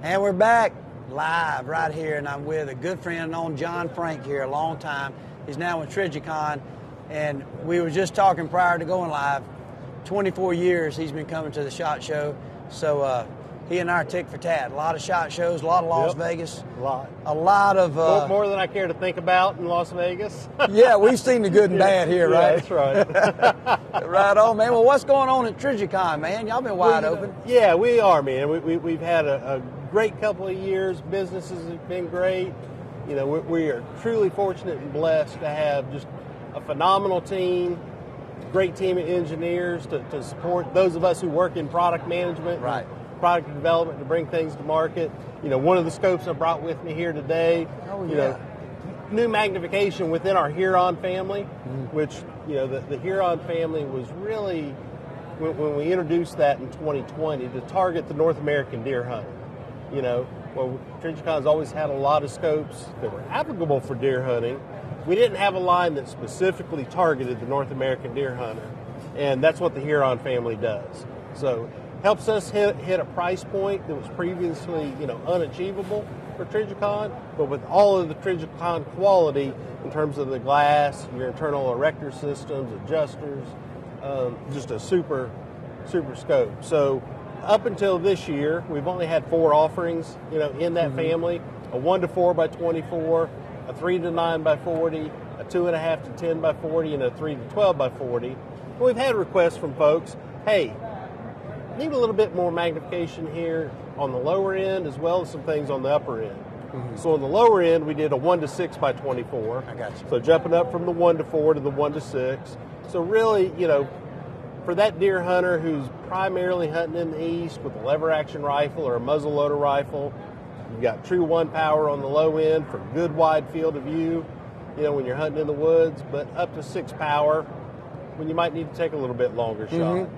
And we're back live right here, and I'm with a good friend known John Fink here a long time. He's now with Trijicon, and we were just talking prior to going live. 24 years he's been coming to the SHOT Show, so he and I are tick for tat. A lot of SHOT shows, a lot of Las Vegas. A lot of... more than I care to think about in Las Vegas. Yeah, we've seen the good and bad here, right? That's right. Right on, man. Well, what's going on at Trijicon, man? Y'all been wide open. Yeah, we are, man. We've had a great couple of years. Businesses have been great. You know, we are truly fortunate and blessed to have just a phenomenal team, great team of engineers to support those of us who work in product management. Right. Product development to bring things to market. You know, one of the scopes I brought with me here today, you know, new magnification within our Huron family, which, you know, the Huron family was really, when we introduced that in 2020, to target the North American deer hunter. You know, well, Trigicon's always had a lot of scopes that were applicable for deer hunting. We didn't have a line that specifically targeted the North American deer hunter, and that's what the Huron family does. So helps us hit a price point that was previously, you know, unachievable for Trijicon, but with all of the Trijicon quality in terms of the glass, your internal erector systems, adjusters, just a super scope. So up until this year, we've only had 4 offerings, you know, in that family: a 1 to 4 by 24, a 3 to 9 by 40, a 2.5 to 10 by 40, and a 3 to 12 by 40. And we've had requests from folks, hey, need a little bit more magnification here on the lower end as well as some things on the upper end. So on the lower end, we did a 1 to 6 by 24. I got you. So jumping up from the 1 to 4 to the 1 to 6. So really, you know, for that deer hunter who's primarily hunting in the east with a lever action rifle or a muzzle loader rifle, you've got true 1 power on the low end for good wide field of view, you know, when you're hunting in the woods, but up to 6 power when you might need to take a little bit longer shot.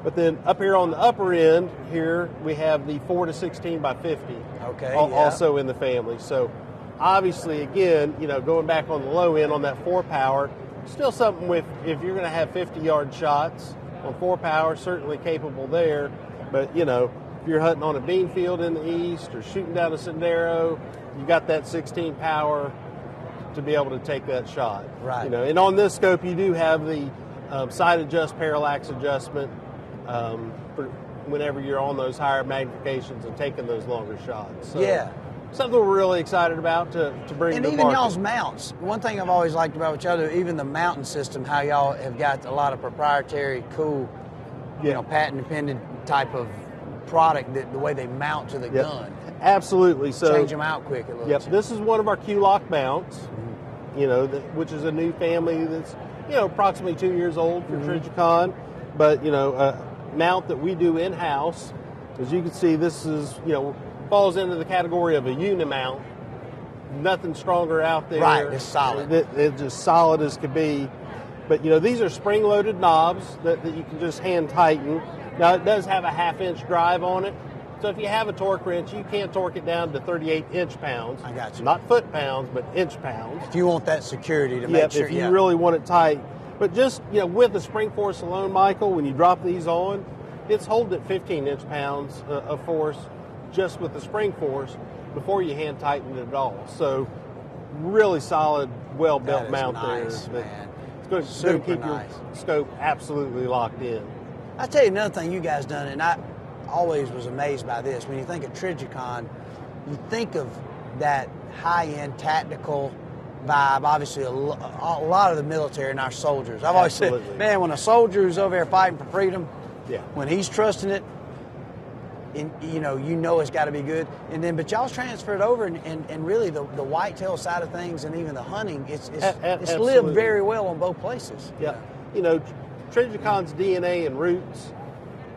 But then up here on the upper end here, we have the 4 to 16 by 50. Okay, Also in the family. So obviously, again, you know, going back on the low end on that 4 power, still something with, if you're going to have 50-yard shots on 4 power, certainly capable there. But, you know, if you're hunting on a bean field in the east or shooting down a sendero, you got that 16 power to be able to take that shot. Right. You know, and on this scope, you do have the side adjust, parallax adjustment, for whenever you're on those higher magnifications and taking those longer shots. So, something we're really excited about to bring to and the even market. Y'all's mounts. One thing I've always liked about what y'all do, even the mountain system, how y'all have got a lot of proprietary, cool, you know, patent-dependent type of product, that the way they mount to the gun. Absolutely. So change them out quick. It looks. This is one of our Q-Lock mounts, you know, which is a new family that's, you know, approximately 2 years old for Trijicon, but, you know, mount that we do in-house. As you can see, this is, you know, falls into the category of a uni-mount. Nothing stronger out there. Right, it's solid. It's just solid as could be. But, you know, these are spring-loaded knobs that you can just hand tighten. Now, it does have a 1/2-inch drive on it. So if you have a torque wrench, you can torque it down to 38 inch-pounds. I got you. Not foot-pounds, but inch-pounds. If you want that security to make sure. If you really want it tight. But just, you know, with the spring force alone, Michael, when you drop these on, it's holding at 15 inch-pounds of force just with the spring force before you hand tighten it at all. So really solid, well-built mount nice, there. Man. It's going to keep your scope absolutely locked in. I'll tell you another thing you guys done, and I always was amazed by this. When you think of Trijicon, you think of that high-end tactical vibe. Obviously, a lot of the military and our soldiers. I've always said, man, when a soldier is over there fighting for freedom, when he's trusting it, and you know it's got to be good. And then, but y'all's transferred over, and really the whitetail side of things, and even the hunting, it's lived very well on both places. Yeah, you know, Trigicon's DNA and roots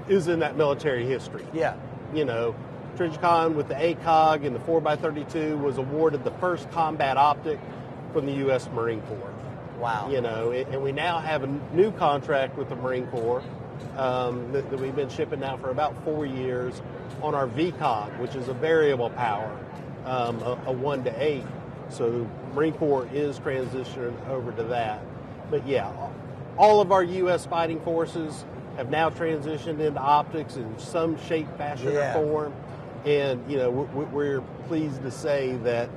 is in that military history. Yeah, you know, Trijicon with the ACOG and the 4x32 was awarded the first combat optic from the U.S. Marine Corps. Wow. You know, and we now have a new contract with the Marine Corps that we've been shipping now for about 4 years on our VCOG, which is a variable power, a 1 to 8. So Marine Corps is transitioning over to that. But yeah, all of our U.S. fighting forces have now transitioned into optics in some shape, fashion, or form. And, we're pleased to say that,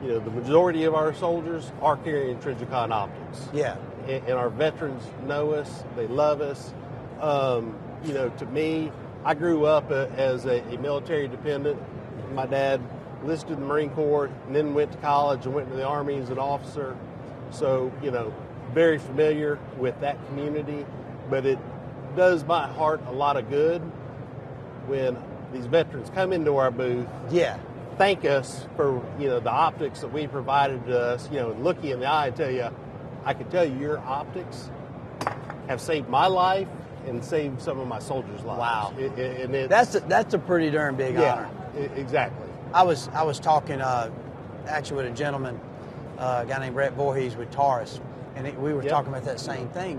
the majority of our soldiers are carrying Trijicon optics. Yeah. And our veterans know us. They love us. To me, I grew up as a military dependent. My dad enlisted in the Marine Corps and then went to college and went to the Army as an officer. So, very familiar with that community. But it does my heart a lot of good when these veterans come into our booth. Yeah. Thank us for, the optics that we provided to us, and look you in the eye and tell you, I can tell you your optics have saved my life and saved some of my soldiers' lives. Wow. And that's a pretty darn big honor. Exactly. I was talking actually with a gentleman, a guy named Brett Voorhees with Taurus, and we were talking about that same thing.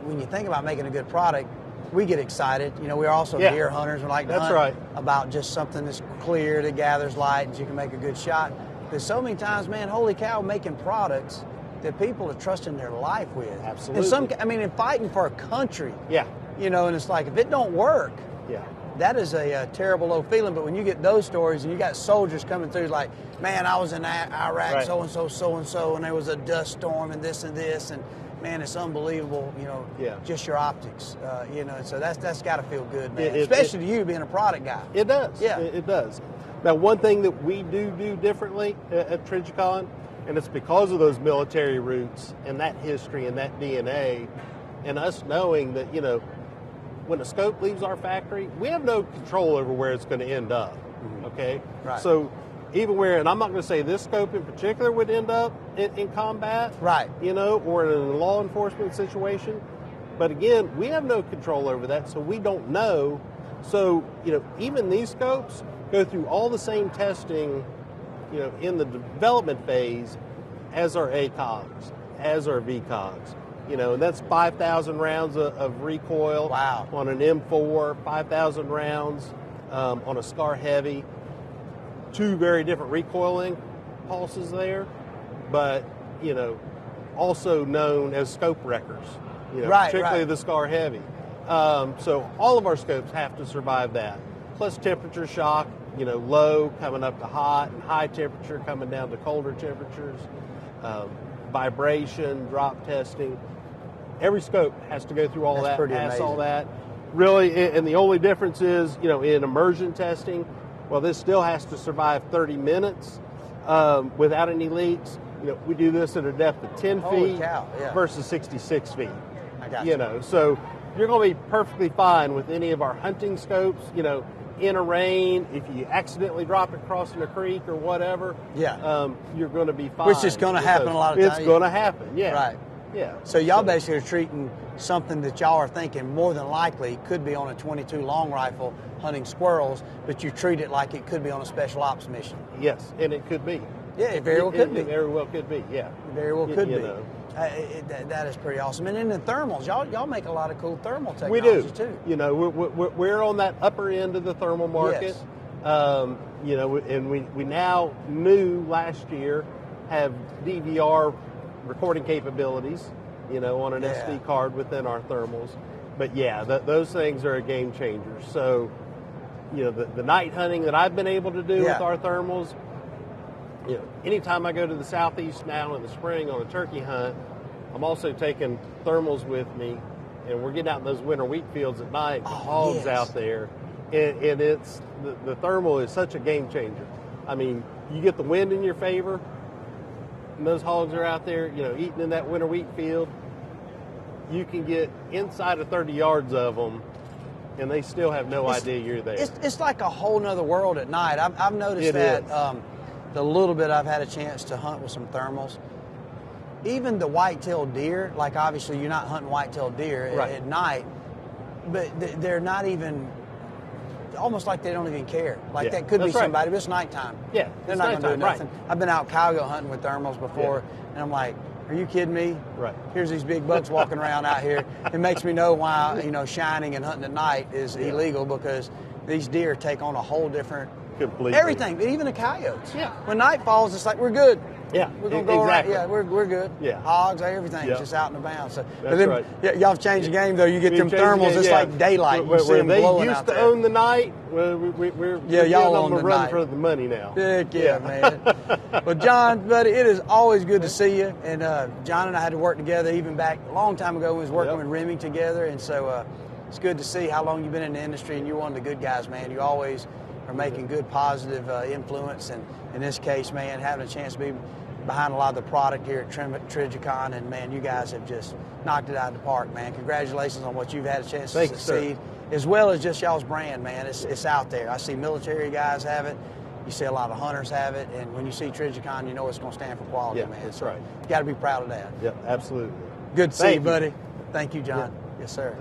When you think about making a good product, we get excited. We're also deer hunters. We like to hunt about just something that's clear, that gathers light, and you can make a good shot. There's so many times, man, holy cow, making products that people are trusting their life with. Absolutely. And in fighting for a country. Yeah. And it's like, if it don't work, that is a terrible low feeling. But when you get those stories and you got soldiers coming through like, man, I was in Iraq, so-and-so, and there was a dust storm and this, and man, it's unbelievable, just your optics, so that's got to feel good, man, especially to you being a product guy. It does. Yeah. It does. Now, one thing that we do differently at Trijicon, and it's because of those military roots and that history and that DNA, and us knowing that, when a scope leaves our factory, we have no control over where it's going to end up, okay? Right. So even where, and I'm not going to say this scope in particular would end up in combat, right? Or in a law enforcement situation. But again, we have no control over that, so we don't know. So, even these scopes go through all the same testing, in the development phase as our ACOGs, as our VCOGs. And that's 5,000 rounds of recoil on an M4, 5,000 rounds on a Scar Heavy. Two very different recoiling pulses there, but, also known as scope wreckers, particularly the Scar Heavy. So all of our scopes have to survive that. Plus temperature shock, low coming up to hot, and high temperature coming down to colder temperatures, vibration, drop testing. Every scope has to go through all that, pass all that. Really, and the only difference is, in immersion testing, well, this still has to survive 30 minutes without any leaks. We do this at a depth of 10 feet versus 66 feet. I got you. So you're going to be perfectly fine with any of our hunting scopes, in a rain, if you accidentally drop it crossing a creek or whatever, you're going to be fine. Which is going to happen a lot of times. It's going to happen, Right. Yeah. So y'all basically are treating something that y'all are thinking more than likely could be on a 22 long rifle hunting squirrels, but you treat it like it could be on a special ops mission. Yes, and it could be. Yeah, it very well could be. It very well could be, yeah. It very well could be. That is pretty awesome. And in the thermals, y'all make a lot of cool thermal technology too. We're on that upper end of the thermal market. Yes. And we now last year have DVR recording capabilities, on an SD card within our thermals. But those things are a game changer. So, the night hunting that I've been able to do with our thermals, anytime I go to the southeast now in the spring on a turkey hunt, I'm also taking thermals with me, and we're getting out in those winter wheat fields at night, the hogs out there, and it's the thermal is such a game changer. I mean, you get the wind in your favor, and those hogs are out there, eating in that winter wheat field. You can get inside of 30 yards of them, and they still have no idea you're there. It's like a whole nother world at night. I've noticed that the little bit I've had a chance to hunt with some thermals. Even the white-tailed deer, like obviously you're not hunting white-tailed deer at night, but they're not even, almost like they don't even care. Like that could be somebody, but it's nighttime. Yeah, they're not going to do nothing. I've been out cowgill hunting with thermals before, and I'm like, are you kidding me? Right. Here's these big bucks walking around out here. It makes me know why, shining and hunting at night is illegal, because these deer take on a whole different completely everything, even the coyotes. Yeah. When night falls, it's like we're good. Yeah, we're gonna go exactly. around. Yeah, we're good. Yeah. Hogs, everything's Yep. just out and about. So, That's but then, right. yeah, y'all have changed the game though. You get We've them changed the thermals. game, It's yeah. like daylight. You see Where them they glowing used out to there. own the night, we're Yeah, y'all giving own them a the run night. for the money now. Heck yeah, man. Well, John, buddy, it is always good to see you. And John and I had to work together even back a long time ago when we was working Yep. with Remy together. And so it's good to see how long you've been in the industry, and you're one of the good guys, man. You always are making good, positive influence. And in this case, man, having a chance to be behind a lot of the product here at Trijicon, and man, you guys have just knocked it out of the park, man. Congratulations on what you've had a chance to Thank you, succeed, as well as just y'all's brand, man. It's out there. I see military guys have it. You see a lot of hunters have it, and when you see Trijicon, you know it's going to stand for quality, Yeah, man. that's So right. You got to be proud of that. Yep, absolutely. Good to see Thank you, you. buddy. Thank you, John. Yes, sir.